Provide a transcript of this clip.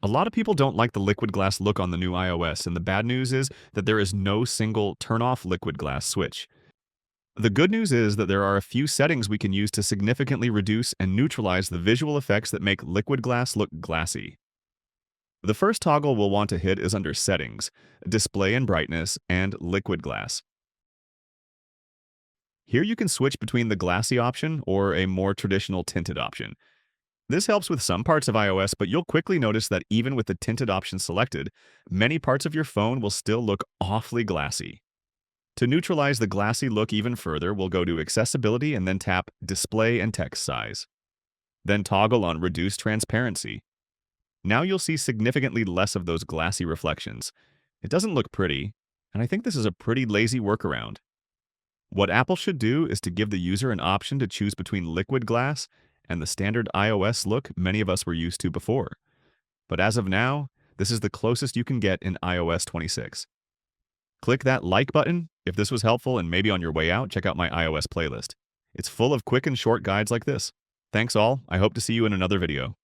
A lot of people don't like the liquid glass look on the new iOS, and the bad news is that there is no single turn-off liquid glass switch. The good news is that there are a few settings we can use to significantly reduce and neutralize the visual effects that make liquid glass look glassy. The first toggle we'll want to hit is under Settings, Display and Brightness, and Liquid Glass. Here you can switch between the glassy option or a more traditional tinted option. This helps with some parts of iOS, but you'll quickly notice that even with the tinted option selected, many parts of your phone will still look awfully glassy. To neutralize the glassy look even further, we'll go to Accessibility and then tap Display and Text Size. Then toggle on Reduce Transparency. Now you'll see significantly less of those glassy reflections. It doesn't look pretty, and I think this is a pretty lazy workaround. What Apple should do is to give the user an option to choose between liquid glass and the standard iOS look many of us were used to before. But as of now, this is the closest you can get in iOS 26. Click that like button if this was helpful, and maybe on your way out, check out my iOS playlist. It's full of quick and short guides like this. Thanks all. I hope to see you in another video.